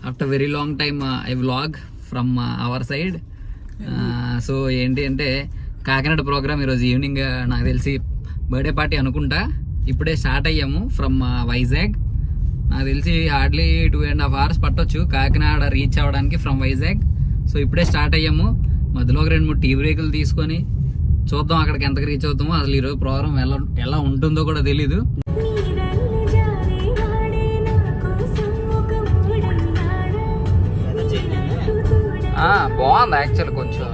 After very long time I vlog from our side. So ఏంటి అంటే Kakinada programme ఈరోజు evening నాకు తెలిసి బర్త్డే పార్టీ అనుకుంటా. ఇప్పుడే స్టార్ట్ అయ్యాము ఫ్రమ్ వైజాగ్. నాకు తెలిసి హార్డ్లీ 2.5 hours పట్టొచ్చు కాకినాడ రీచ్ అవ్వడానికి ఫ్రమ్ వైజాగ్. సో ఇప్పుడే స్టార్ట్ అయ్యాము. మధ్యలో ఒక 2-3 టీ బ్రేకులు తీసుకొని చూద్దాం అక్కడికి ఎంతకు రీచ్ అవుతామో. అసలు ఈరోజు ప్రోగ్రామ్ ఎలా ఉంటుందో కూడా తెలీదు. బాగుంది యాక్చువల్ కొంచెం.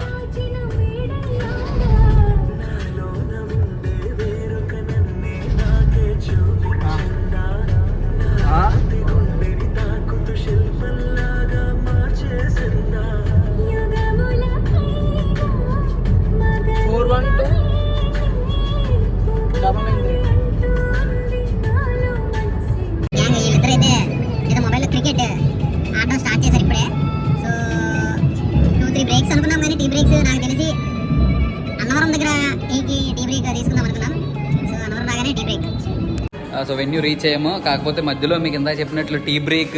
సో వెన్యూ రీచ్ అయ్యాము. కాకపోతే మధ్యలో మీకు ఇందాక చెప్పినట్లు టీ బ్రేక్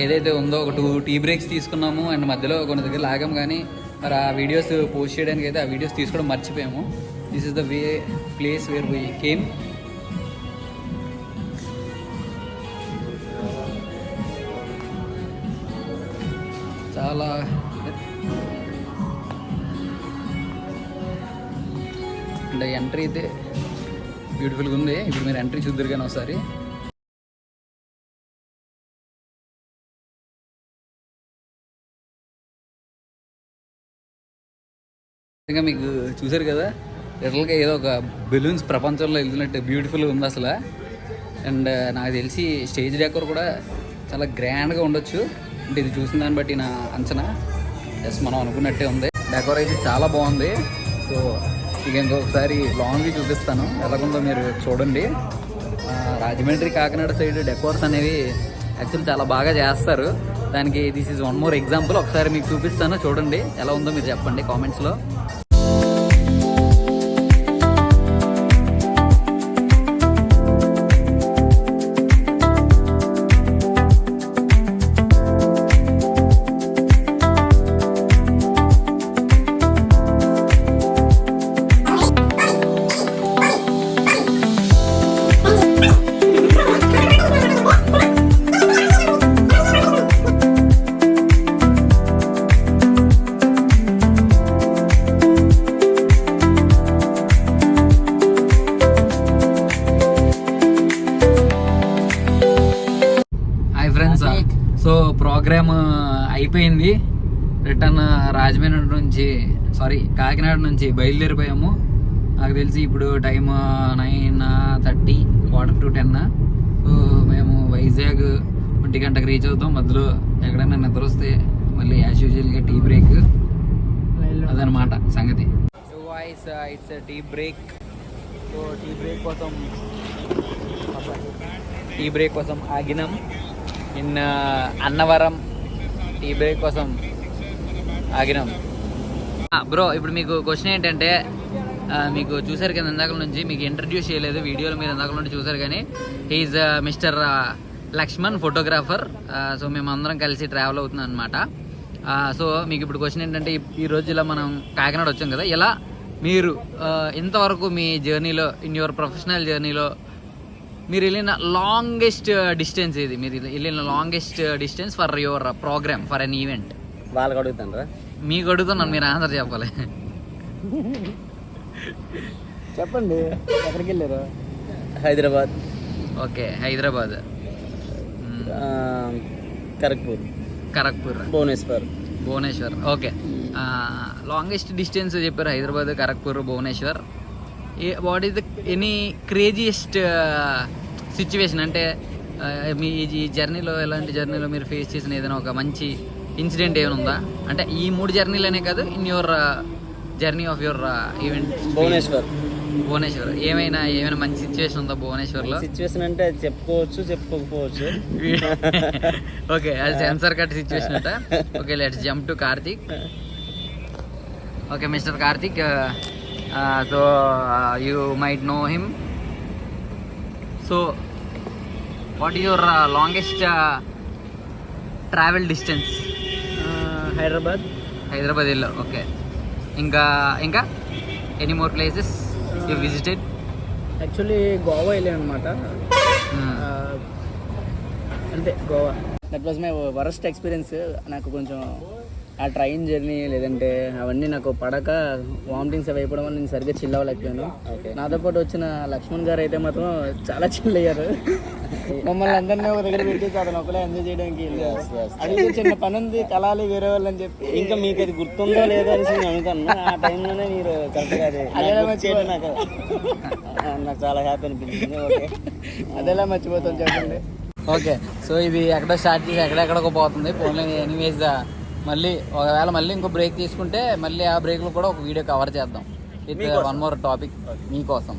ఏదైతే ఉందో ఒక 2 టీ బ్రేక్స్ తీసుకున్నాము. అండ్ మధ్యలో కొన్ని దగ్గర లాగాము, కానీ మరి ఆ వీడియోస్ పోస్ట్ చేయడానికి అయితే ఆ వీడియోస్ తీసుకోవడం మర్చిపోయాము. This is the place where we came. చాలా అంటే ఎంట్రీ అయితే బ్యూటిఫుల్గా ఉంది. ఇప్పుడు మీరు ఎంట్రీ చూద్దరు కానీ ఒకసారి. ఇంకా మీకు చూసారు కదా, లిటరల్గా ఏదో ఒక బెలూన్స్ ప్రపంచంలో వెళ్తున్నట్టు బ్యూటిఫుల్గా ఉంది అసలు. అండ్ నాకు తెలిసి స్టేజ్ డెకోర్ కూడా చాలా గ్రాండ్గా ఉండొచ్చు. అంటే ఇది చూసిన దాన్ని బట్టి నా అంచనా జస్ట్ మనం అనుకున్నట్టే ఉంది. డెకోర్ అయితే చాలా బాగుంది. సో ఇక ఇంకొకసారి లాంగ్ చూపిస్తాను ఎలాగుందో మీరు చూడండి. రాజమండ్రి కాకినాడ సైడ్ డెకోర్స్ అనేవి యాక్చువల్లీ చాలా బాగా చేస్తారు. దానికి దిస్ ఈజ్ 1 more ఎగ్జాంపుల్. ఒకసారి మీకు చూపిస్తాను, చూడండి ఎలా ఉందో మీరు చెప్పండి కామెంట్స్లో. సో ప్రోగ్రామ్ అయిపోయింది. రిటర్న్ రాజమండ్రి నుంచి కాకినాడ నుంచి బయలుదేరిపోయాము. నాకు తెలిసి ఇప్పుడు టైం 9:30, 9:45. సో మేము వైజాగ్ 1 గంటకు రీచ్ అవుతాం. మధ్యలో ఎక్కడైనా నిద్ర వస్తే మళ్ళీ యాజ్ యూజువల్గా టీ బ్రేక్. అదనమాట సంగతి. It's tea break. So tea break కోసం ఆగినాం ఇన్ అన్నవరం. టీ బ్రేక్ కోసం ఆగినాం. బ్రో ఇప్పుడు మీకు క్వశ్చన్ ఏంటంటే, మీకు చూసారు కదా ఇందాక నుంచి, మీకు ఇంట్రడ్యూస్ చేయలేదు వీడియోలో, మీరు ఇందాక నుండి చూసారు కానీ he is mister Lakshman, photographer. So మేము అందరం కలిసి ట్రావెల్ అవుతున్నాం అనమాట. సో మీకు ఇప్పుడు క్వశ్చన్ ఏంటంటే, ఈ రోజు ఇలా మనం కాకినాడ వచ్చాం కదా, ఇలా మీరు ఇంతవరకు మీ జర్నీలో, ఇన్ యువర్ ప్రొఫెషనల్ జర్నీలో మీరు వెళ్ళిన లాంగెస్ట్ డిస్టెన్స్ ఇది, మీరు వెళ్ళిన longest distance for your programme, for an event? వాళ్ళకి అడుగుతాను, మీకు అడుగుతున్నాను, మీరు ఆన్సర్ చెప్పాలి. చెప్పండి. ఎక్కడికి వెళ్ళారు? Hyderabad. Okay, Hyderabad. Kharagpur, Bhubaneswar. Okay, longest distance చెప్పారు, Hyderabad, Kharagpur, Bhubaneswar. What is the any craziest situation? అంటే మీ ఈ జర్నీలో, ఎలాంటి జర్నీలో మీరు ఫేస్ చేసిన ఏదైనా ఒక మంచి ఇన్సిడెంట్ ఏమైనా ఉందా? అంటే ఈ 3 జర్నీలనే కాదు, in your journey of your event. Bhubaneswar ఏమైనా మంచి సిచ్యువేషన్ ఉందా భువనేశ్వర్లో? సిచ్యువేషన్ అంటే చెప్పుకోవచ్చు, చెప్పుకోకపోవచ్చు. ఓకే, అది సెన్సర్ కట్ సిచ్యువేషన్ అంట. Okay, let's jump to Karthik. Okay, mister Karthik, so you might know him. So what is your longest travel distance Hyderabad. Hyderabad వెళ్ళావు, ఓకే. ఇంకా ఇంకా any more places you visited? Actually Goa వెళ్ళాను అనమాట. అంతే, Goa. That was my worst experience. నాకు కొంచెం ఆ ట్రైన్ జర్నీ లేదంటే అవన్నీ నాకు పడక వామిటింగ్స్ అవి అయిపోవడం వల్ల నేను సరిగ్గా చిల్ అవ్వలేకపోయాను. నాతో పాటు వచ్చిన లక్ష్మణ్ గారు అయితే మాత్రం చాలా చిల్ అయ్యారు. మమ్మల్ని అందరినీ ఒక దగ్గర పెట్టేసి అతను ఒకలే ఎంజాయ్ చేయడానికి అది చిన్న పని ఉంది కలాలి వేరే వాళ్ళు అని చెప్పి. ఇంకా మీకు అది గుర్తుందో లేదో అని నేను అనుకున్నాను. ఆ టైంలోనే మీరు కరెక్ట్గా నాకు చాలా హ్యాపీ అనిపించింది. ఓకే, అదేలా మర్చిపోతాను చెప్పండి. ఓకే, సో ఇది ఎక్కడో స్టార్ట్ చేసి ఎక్కడెక్కడికో పోతుంది. పోన్లే, ఎనీవేస్ మళ్ళీ ఒకవేళ మళ్ళీ ఇంకో బ్రేక్ తీసుకుంటే మళ్ళీ ఆ బ్రేక్లో కూడా ఒక వీడియో కవర్ చేద్దాం విత్ వన్ మోర్ టాపిక్ మీకోసం.